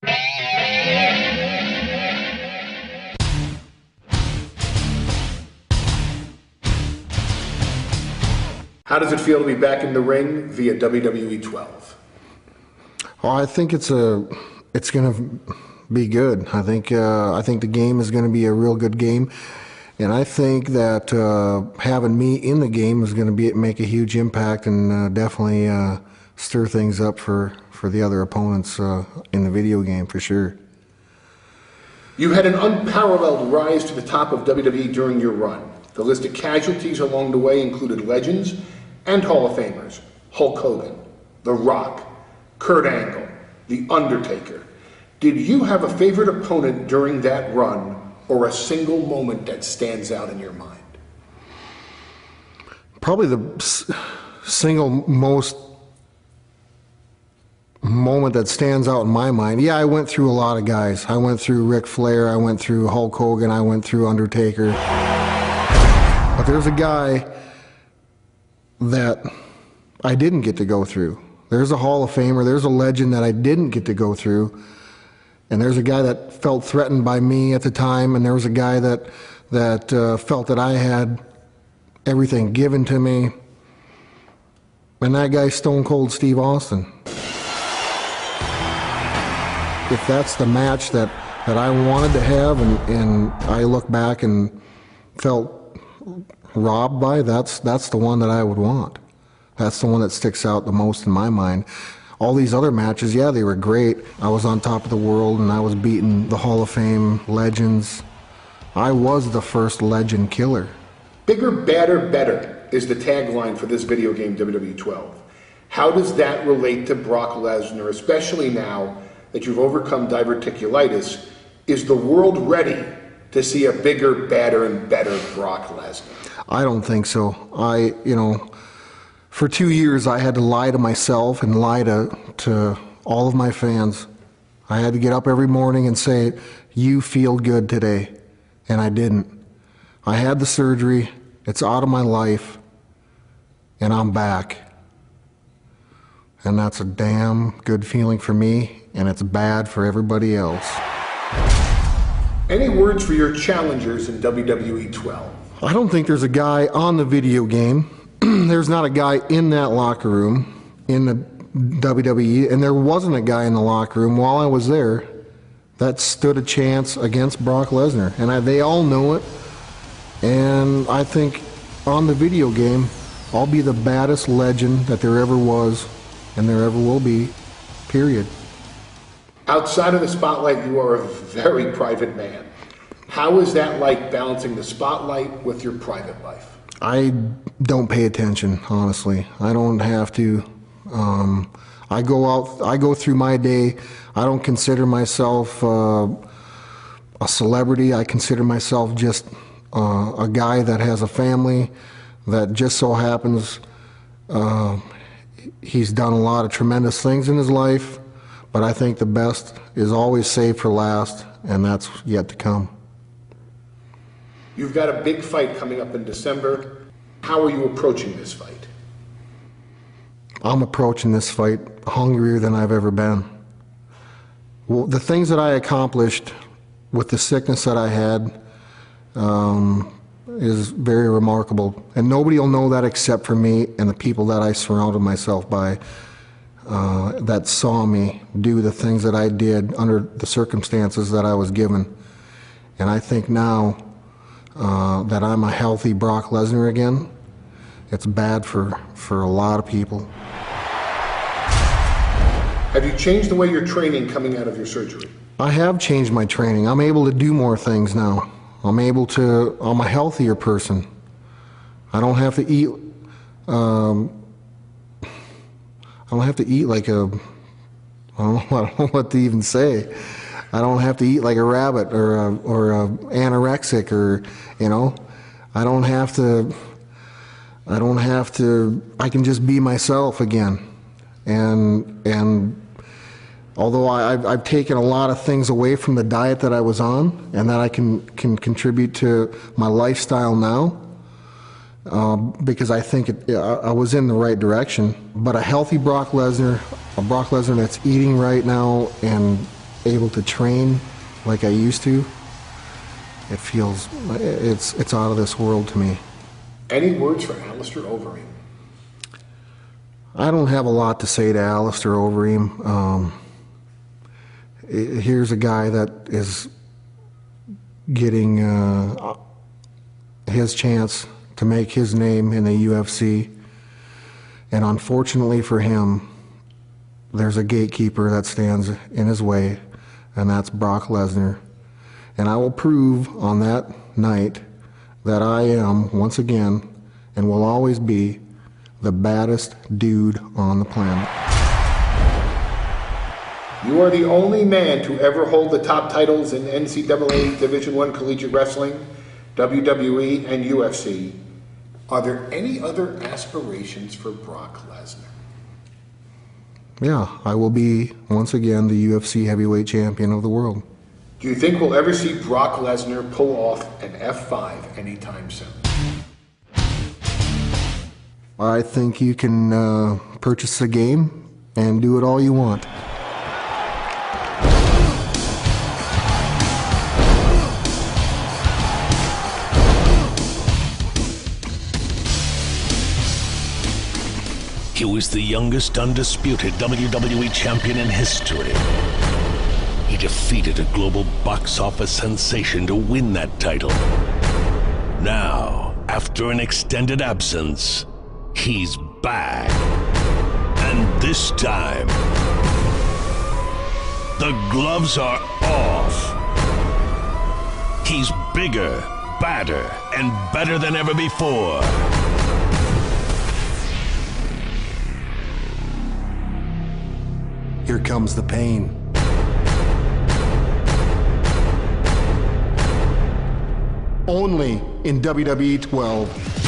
How does it feel to be back in the ring via WWE 12? Well, I think it's going to be good. I think the game is going to be a real good game, and I think that having me in the game is going to make a huge impact and definitely stir things up for the other opponents in the video game for sure. You had an unparalleled rise to the top of WWE during your run. The list of casualties along the way included legends and Hall of Famers: Hulk Hogan, The Rock, Kurt Angle, The Undertaker. Did you have a favorite opponent during that run, or a single moment that stands out in your mind? Probably the single most moment that stands out in my mind. Yeah, I went through a lot of guys. I went through Ric Flair, I went through Hulk Hogan, I went through Undertaker. But there's a guy that I didn't get to go through. There's a Hall of Famer, there's a legend that I didn't get to go through. And there's a guy that felt threatened by me at the time, and there was a guy that felt that I had everything given to me. And that guy's Stone Cold Steve Austin. If that's the match that I wanted to have and I look back and felt robbed by, that's the one that I would want. That's the one that sticks out the most in my mind. All these other matches, yeah, they were great. I was on top of the world and I was beating the Hall of Fame legends. I was the first legend killer. Bigger, badder, better is the tagline for this video game, WWE 12. How does that relate to Brock Lesnar, especially now that you've overcome diverticulitis? Is the world ready to see a bigger, badder, and better Brock Lesnar? I don't think so. For 2 years I had to lie to myself and lie to all of my fans. I had to get up every morning and say, you feel good today. And I didn't. I had the surgery, it's out of my life, and I'm back. And that's a damn good feeling for me, and it's bad for everybody else. Any words for your challengers in WWE 12? I don't think there's a guy on the video game. There's not a guy in that locker room in the WWE, and there wasn't a guy in the locker room while I was there that stood a chance against Brock Lesnar. And they all know it. And I think on the video game, I'll be the baddest legend that there ever was and there ever will be, period. Outside of the spotlight, you are a very private man. How is that like, balancing the spotlight with your private life? I don't pay attention, honestly. I don't have to. I go through my day. I don't consider myself a celebrity. I consider myself just a guy that has a family that just so happens he's done a lot of tremendous things in his life, but I think the best is always saved for last, and that's yet to come. You've got a big fight coming up in December. How are you approaching this fight? I'm approaching this fight hungrier than I've ever been. Well, the things that I accomplished with the sickness that I had is very remarkable. And nobody will know that except for me and the people that I surrounded myself by that saw me do the things that I did under the circumstances that I was given. And I think now that I'm a healthy Brock Lesnar again, it's bad for a lot of people. Have you changed the way you're training coming out of your surgery? I have changed my training. I'm able to do more things now. I'm a healthier person. I don't have to eat, like a, I don't know what to even say. I don't have to eat like a rabbit or a anorexic, or, I don't have to, I can just be myself again. And although I've taken a lot of things away from the diet that I was on and that I can contribute to my lifestyle now, because I think I was in the right direction. But a healthy Brock Lesnar, a Brock Lesnar that's eating right now and able to train like I used to, it feels, it's out of this world to me. Any words for Alistair Overeem? I don't have a lot to say to Alistair Overeem. Here's a guy that is getting his chance to make his name in the UFC, and unfortunately for him, there's a gatekeeper that stands in his way, and that's Brock Lesnar. And I will prove on that night that I am, once again, and will always be, the baddest dude on the planet. You are the only man to ever hold the top titles in NCAA Division I Collegiate Wrestling, WWE, and UFC. Are there any other aspirations for Brock Lesnar? Yeah, I will be, once again, the UFC heavyweight champion of the world. Do you think we'll ever see Brock Lesnar pull off an F5 anytime soon? I think you can purchase a game and do it all you want. He was the youngest undisputed WWE champion in history. He defeated a global box office sensation to win that title. Now, after an extended absence, he's back. And this time, the gloves are off. He's bigger, badder, and better than ever before. Here comes the pain. Only in WWE 12.